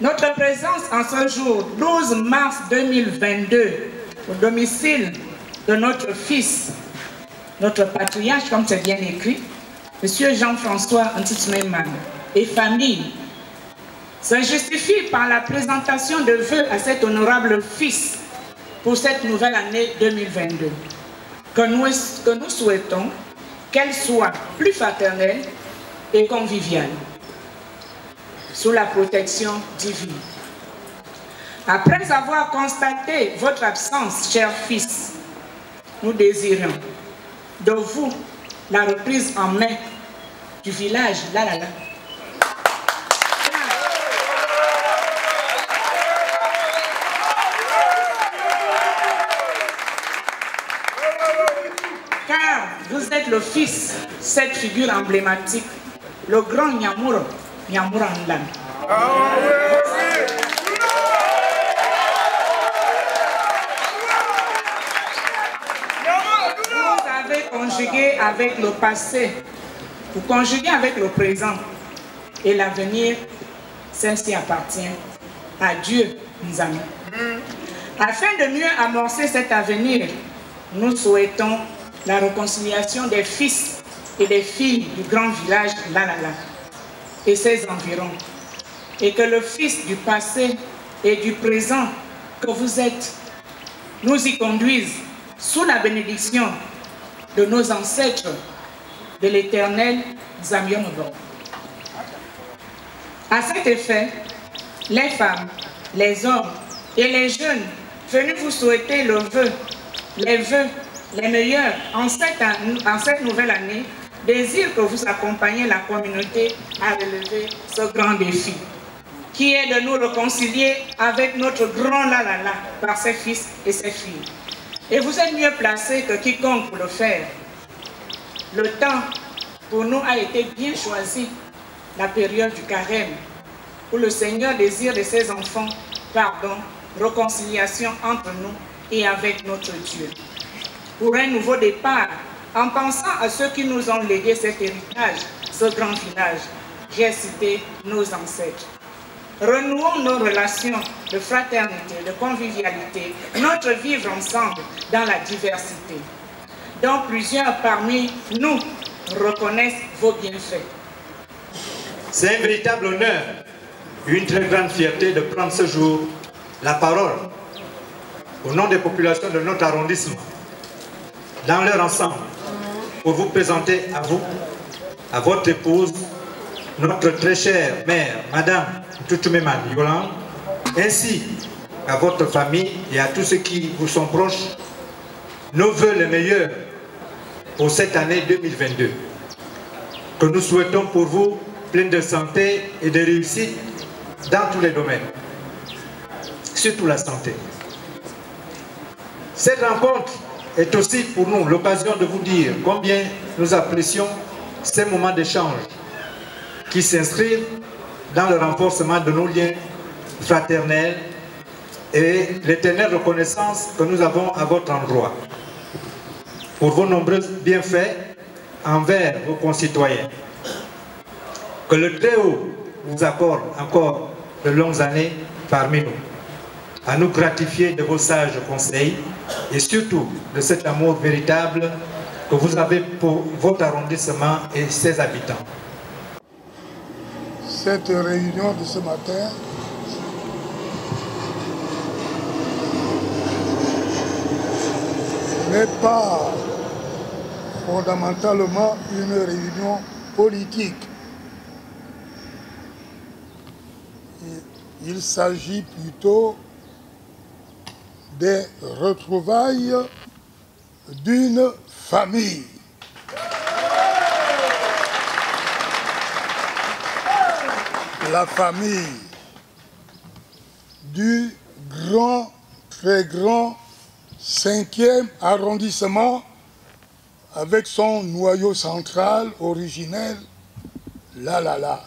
Notre présence en ce jour, 12 mars 2022, au domicile de notre fils, notre patriarche, comme c'est bien écrit, M. Jean-François Ntitumeman et famille, se justifie par la présentation de vœux à cet honorable fils pour cette nouvelle année 2022, que nous souhaitons qu'elle soit plus fraternelle et conviviale, sous la protection divine. Après avoir constaté votre absence, cher fils, nous désirons de vous la reprise en main du village Lalala. Car vous êtes le fils, cette figure emblématique, le grand Nyamuro, Nyamuro Nlam. Vous avez conjugué avec le passé, vous conjuguez avec le présent, et l'avenir, celle-ci appartient à Dieu, mes amis. Afin de mieux amorcer cet avenir, nous souhaitons la réconciliation des fils et des filles du grand village Lalala et ses environs, et que le fils du passé et du présent que vous êtes nous y conduise sous la bénédiction de nos ancêtres, de l'Éternel Zamionobo. À cet effet, les femmes, les hommes et les jeunes venus vous souhaiter les vœux les meilleurs en cette nouvelle année, désirent que vous accompagniez la communauté à relever ce grand défi, qui est de nous réconcilier avec notre grand Lalala par ses fils et ses filles. Et vous êtes mieux placés que quiconque pour le faire. Le temps pour nous a été bien choisi, la période du carême, où le Seigneur désire de ses enfants pardon, réconciliation entre nous et avec notre Dieu. Pour un nouveau départ, en pensant à ceux qui nous ont légué cet héritage, ce grand village, j'ai cité nos ancêtres. Renouons nos relations de fraternité, de convivialité, notre vivre ensemble dans la diversité, dont plusieurs parmi nous reconnaissent vos bienfaits. C'est un véritable honneur, une très grande fierté de prendre ce jour la parole au nom des populations de notre arrondissement, dans leur ensemble, pour vous présenter à vous, à votre épouse, notre très chère mère, Madame Ntitumeman Yolande, ainsi à votre famille et à tous ceux qui vous sont proches, nos vœux les meilleurs pour cette année 2022, que nous souhaitons pour vous pleine de santé et de réussite dans tous les domaines, surtout la santé. Cette rencontre est aussi pour nous l'occasion de vous dire combien nous apprécions ces moments d'échange qui s'inscrivent dans le renforcement de nos liens fraternels et l'éternelle reconnaissance que nous avons à votre endroit pour vos nombreux bienfaits envers vos concitoyens. Que le Très-Haut vous accorde encore de longues années parmi nous, à nous gratifier de vos sages conseils et surtout de cet amour véritable que vous avez pour votre arrondissement et ses habitants. Cette réunion de ce matin n'est pas fondamentalement une réunion politique. Il s'agit plutôt des retrouvailles d'une famille. La famille du grand, très grand 5e arrondissement avec son noyau central originel, La.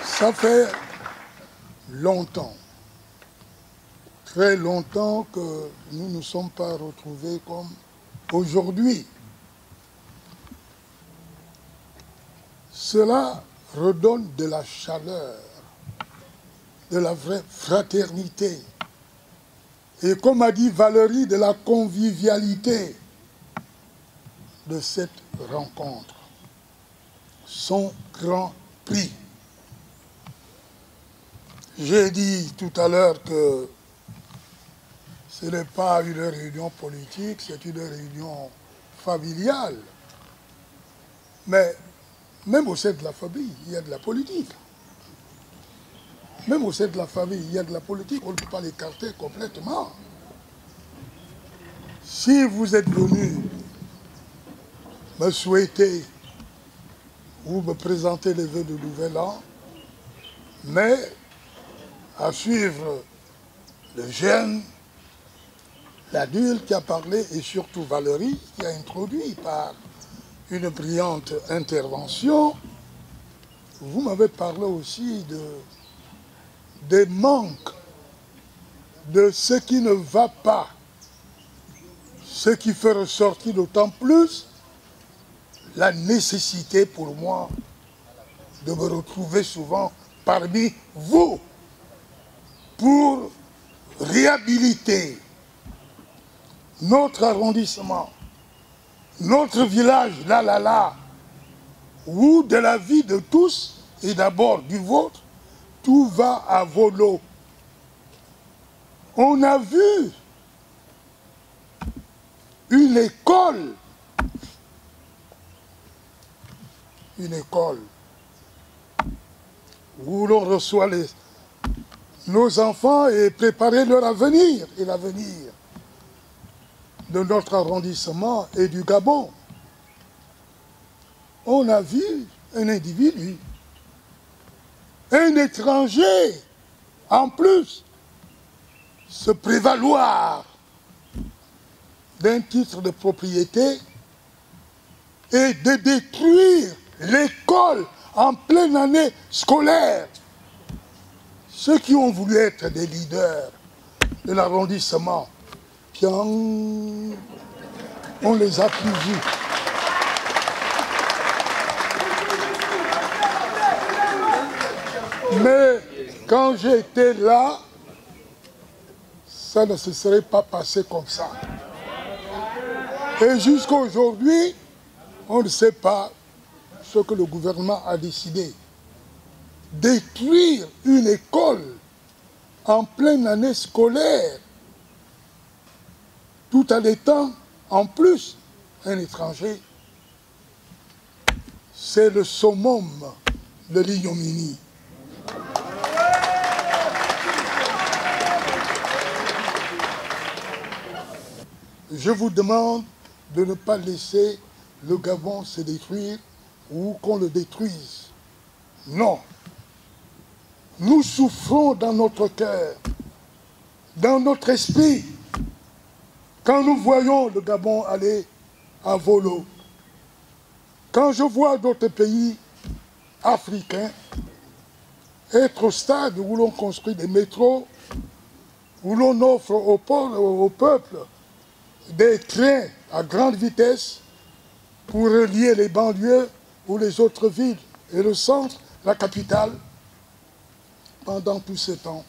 Ça fait longtemps, très longtemps que nous ne sommes pas retrouvés comme aujourd'hui. Cela redonne de la chaleur, de la vraie fraternité. Et comme a dit Valérie, de la convivialité de cette rencontre. Son grand prix. J'ai dit tout à l'heure que ce n'est pas une réunion politique, c'est une réunion familiale. Mais même au sein de la famille, il y a de la politique. Même au sein de la famille, il y a de la politique, on ne peut pas l'écarter complètement. Si vous êtes venu me souhaiter ou me présenter les vœux de Nouvel An, mais à suivre le jeune, l'adulte qui a parlé et surtout Valérie qui a introduit par une brillante intervention, vous m'avez parlé aussi des manques, de ce qui ne va pas, ce qui fait ressortir d'autant plus la nécessité pour moi de me retrouver souvent parmi vous pour réhabiliter notre arrondissement, notre village, La, où de la vie de tous, et d'abord du vôtre, tout va à volo. On a vu une école où l'on reçoit nos enfants et préparer leur avenir et l'avenir de notre arrondissement et du Gabon. On a vu un individu, un étranger, en plus, se prévaloir d'un titre de propriété et de détruire l'école en pleine année scolaire. Ceux qui ont voulu être des leaders de l'arrondissement, on les a plus vus. Mais quand j'étais là, ça ne se serait pas passé comme ça. Et jusqu'à aujourd'hui, on ne sait pas ce que le gouvernement a décidé. Détruire une école en pleine année scolaire, tout en étant en plus un étranger, c'est le summum de l'ignominie. Je vous demande de ne pas laisser le Gabon se détruire ou qu'on le détruise. Non. Nous souffrons dans notre cœur, dans notre esprit, quand nous voyons le Gabon aller à volo. Quand je vois d'autres pays africains être au stade où l'on construit des métros, où l'on offre au peuple des trains à grande vitesse pour relier les banlieues ou les autres villes et le centre, la capitale, pendant tout ce temps,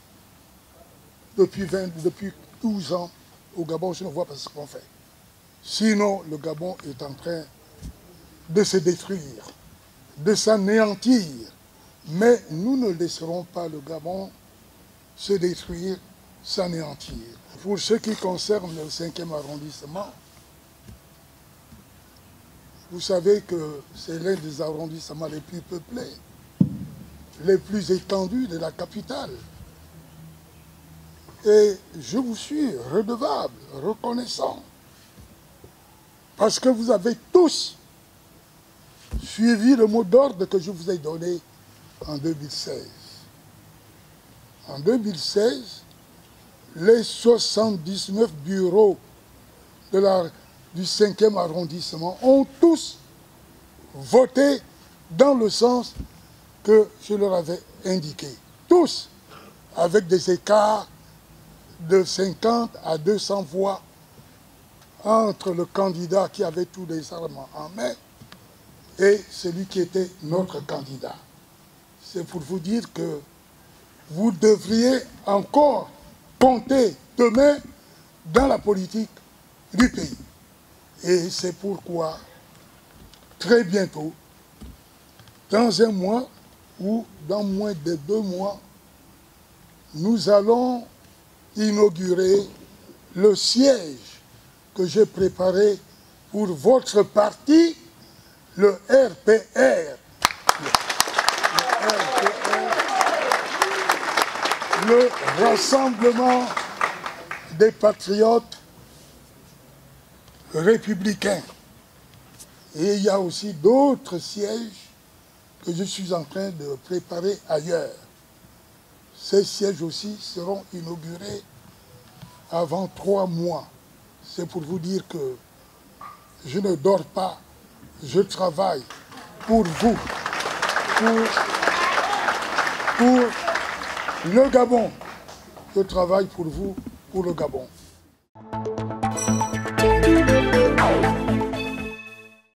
depuis 12 ans, au Gabon, je ne vois pas ce qu'on fait. Sinon, le Gabon est en train de se détruire, de s'anéantir. Mais nous ne laisserons pas le Gabon se détruire, s'anéantir. Pour ce qui concerne le 5e arrondissement, vous savez que c'est l'un des arrondissements les plus peuplés, les plus étendus de la capitale. Et je vous suis redevable, reconnaissant, parce que vous avez tous suivi le mot d'ordre que je vous ai donné en 2016. En 2016, les 79 bureaux du 5e arrondissement ont tous voté dans le sens que je leur avais indiqué. Tous, avec des écarts de 50 à 200 voix entre le candidat qui avait tous les armes en main et celui qui était notre candidat. C'est pour vous dire que vous devriez encore compter demain dans la politique du pays. Et c'est pourquoi, très bientôt, dans un mois ou dans moins de 2 mois, nous allons inaugurer le siège que j'ai préparé pour votre parti, le RPR. Le Rassemblement des Patriotes Républicains. Et il y a aussi d'autres sièges que je suis en train de préparer ailleurs. Ces sièges aussi seront inaugurés avant 3 mois. C'est pour vous dire que je ne dors pas, je travaille pour vous, pour le Gabon. Je travaille pour vous, pour le Gabon.